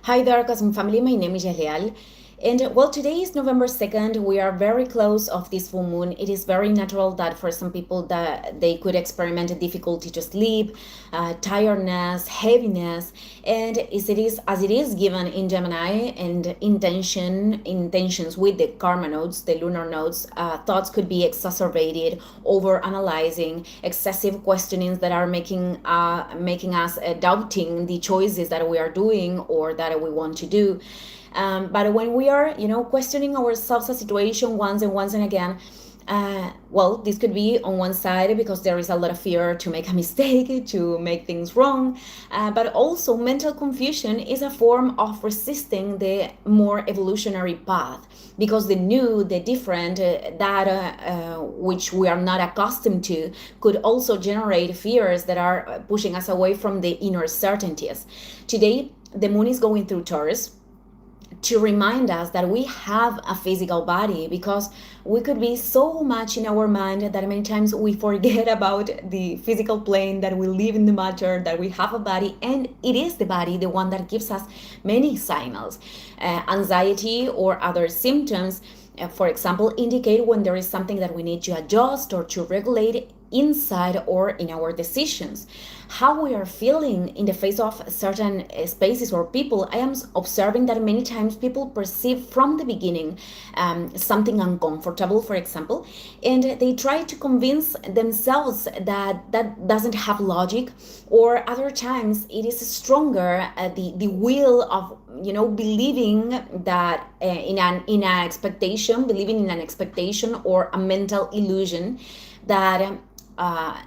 Hi there, Cosmo family. My name is Jaleal. And well, today is November 2nd. We are very close of this full moon. It is very natural that for some people that they could experiment a difficulty to sleep, tiredness, heaviness. And as it is given in Gemini and intentions with the karma nodes, the lunar nodes, thoughts could be exacerbated, over analyzing, excessive questionings that are making us doubting the choices that we are doing or that we want to do. But when we are, questioning ourselves a situation once and again, well, this could be on one side because there is a lot of fear to make a mistake, to make things wrong, but also mental confusion is a form of resisting the more evolutionary path because the new, the different, which we are not accustomed to, could also generate fears that are pushing us away from the inner certainties. Today, the moon is going through Taurus to remind us that we have a physical body, because we could be so much in our mind that many times we forget about the physical plane, that we live in the matter, that we have a body, and it is the body, the one that gives us many signals. Anxiety or other symptoms, for example, indicate when there is something that we need to adjust or to regulate inside or in our decisions. How we are feeling in the face of certain spaces or people, I am observing that many times people perceive from the beginning something uncomfortable, for example, and they try to convince themselves that that doesn't have logic, or other times it is stronger, the will of believing that in an expectation, believing in an expectation or a mental illusion that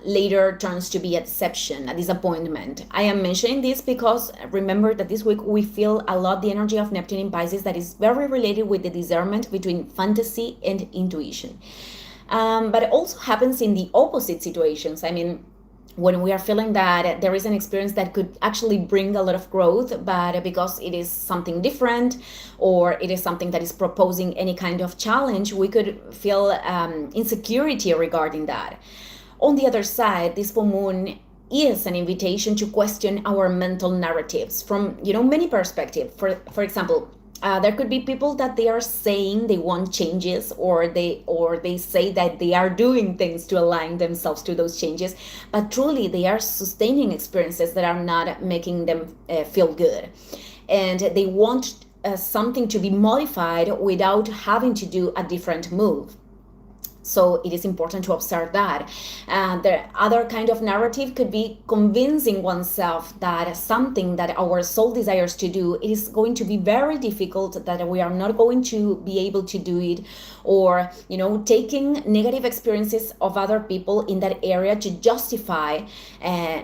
later turns to be a deception, a disappointment. I am mentioning this because remember that this week we feel a lot the energy of Neptune in Pisces, that is very related with the discernment between fantasy and intuition. But it also happens in the opposite situations. I mean, when we are feeling that there is an experience that could actually bring a lot of growth, but because it is something different or it is something that is proposing any kind of challenge, we could feel insecurity regarding that. On the other side, this full moon is an invitation to question our mental narratives from many perspectives. For example, there could be people that they are saying they want changes, or they say that they are doing things to align themselves to those changes, but truly they are sustaining experiences that are not making them feel good, and they want something to be modified without having to do a different move. So it is important to observe that. The other kind of narrative could be convincing oneself that something that our soul desires to do, it is going to be very difficult, that we are not going to be able to do it, or taking negative experiences of other people in that area to justify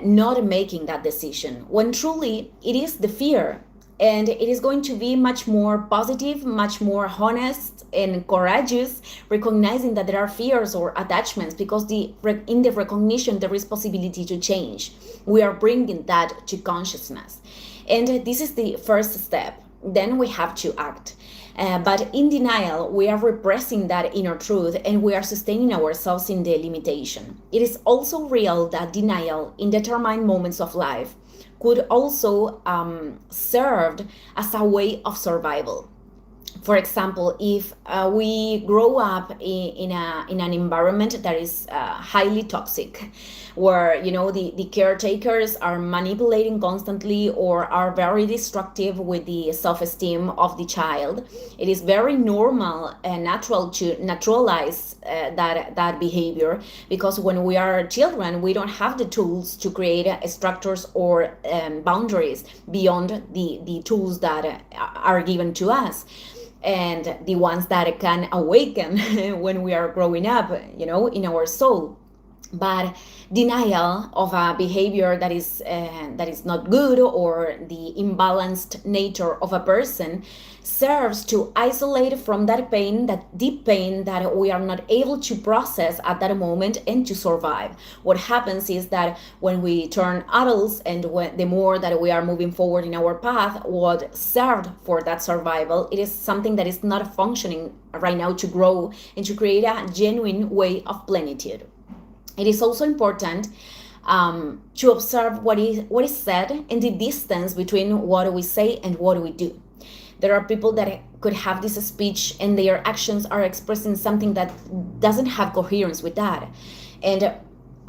not making that decision, when truly it is the fear. And it is going to be much more positive, much more honest and courageous, recognizing that there are fears or attachments, because in the recognition there is possibility to change. We are bringing that to consciousness. And this is the first step. Then we have to act. But in denial, we are repressing that inner truth, and we are sustaining ourselves in the limitation. It is also real that denial in determined moments of life could also serve as a way of survival. For example, if we grow up in an environment that is highly toxic, where the caretakers are manipulating constantly or are very destructive with the self-esteem of the child, it is very normal and natural to naturalize that behavior, because when we are children, we don't have the tools to create structures or boundaries beyond the tools that are given to us, and the ones that can awaken when we are growing up, in our soul. But denial of a behavior that is not good, or the imbalanced nature of a person, serves to isolate from that pain, that deep pain that we are not able to process at that moment and to survive. What happens is that when we turn adults, and the more that we are moving forward in our path, what served for that survival, it is something that is not functioning right now to grow and to create a genuine way of plenitude. It is also important to observe what is said and the distance between what we say and what we do. There are people that could have this speech and their actions are expressing something that doesn't have coherence with that. And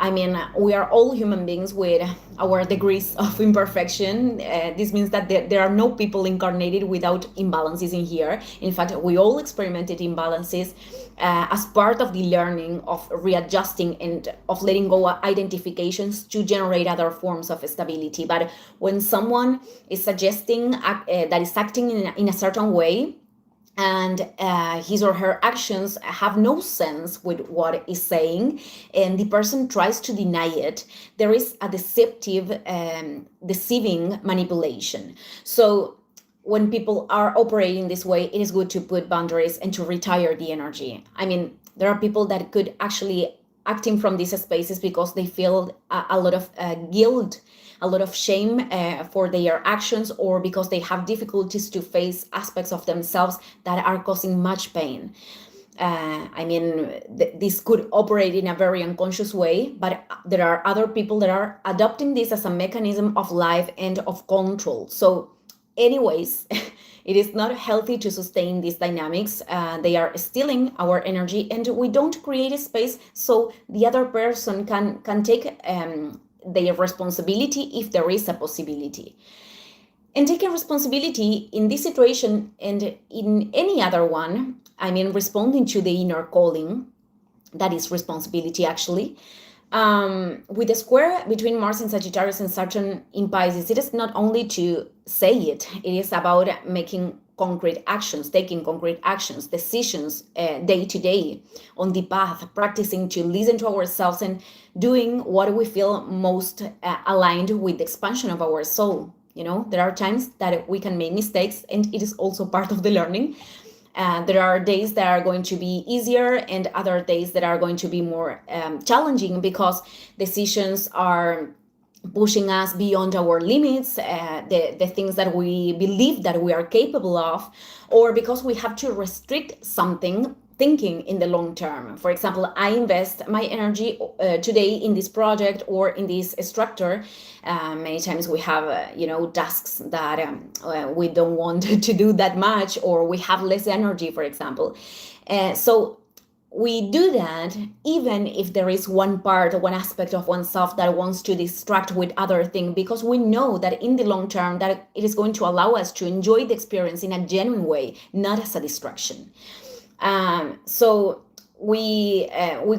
I mean, we are all human beings with our degrees of imperfection. This means that there are no people incarnated without imbalances in here. In fact, we all experimented imbalances as part of the learning of readjusting and of letting go of identifications to generate other forms of stability. But when someone is suggesting that is acting in a certain way, and his or her actions have no sense with what is saying, and the person tries to deny it, there is a deceiving manipulation. So when people are operating this way, it is good to put boundaries and to retire the energy. I mean, there are people that could actually acting from these spaces because they feel a lot of guilt, a lot of shame for their actions, or because they have difficulties to face aspects of themselves that are causing much pain. I mean, this could operate in a very unconscious way, but there are other people that are adopting this as a mechanism of life and of control. So anyways, it is not healthy to sustain these dynamics. They are stealing our energy, and we don't create a space so the other person can take their responsibility if there is a possibility. And taking responsibility in this situation and in any other one, I mean, responding to the inner calling, that is responsibility actually. With the square between Mars and Sagittarius and Saturn in Pisces, it is not only to say it is about making concrete actions, taking concrete actions, decisions day to day on the path, practicing to listen to ourselves and doing what we feel most aligned with the expansion of our soul. You know, there are times that we can make mistakes, and it is also part of the learning. There are days that are going to be easier and other days that are going to be more challenging because decisions are pushing us beyond our limits, the things that we believe that we are capable of, or because we have to restrict something thinking in the long term. For example, I invest my energy today in this project or in this structure. Many times we have, tasks that we don't want to do that much, or we have less energy, for example. So we do that even if there is one aspect of oneself that wants to distract with other things, because we know that in the long term that it is going to allow us to enjoy the experience in a genuine way, not as a distraction. So we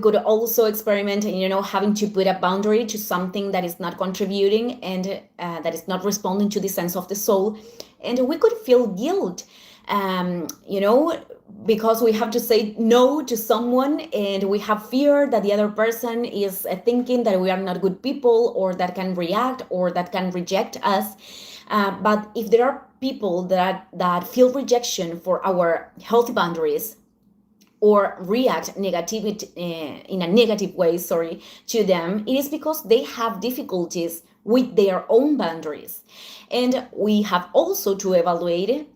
could also experiment in, having to put a boundary to something that is not contributing and that is not responding to the sense of the soul. And we could feel guilt, because we have to say no to someone, and we have fear that the other person is thinking that we are not good people, or that can react, or that can reject us. But if there are people that feel rejection for our healthy boundaries, or react negativity in a negative way, to them, it is because they have difficulties with their own boundaries. And we have also to evaluate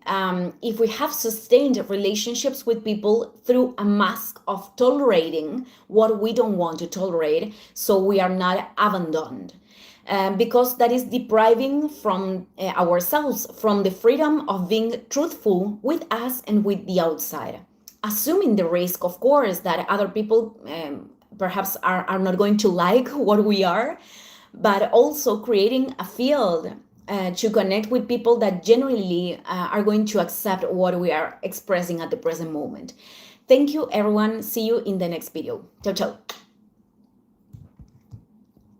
if we have sustained relationships with people through a mask of tolerating what we don't want to tolerate, so we are not abandoned. Because that is depriving from ourselves from the freedom of being truthful with us and with the outside. Assuming the risk, of course, that other people perhaps are not going to like what we are, but also creating a field to connect with people that genuinely are going to accept what we are expressing at the present moment. Thank you, everyone. See you in the next video. Ciao, ciao.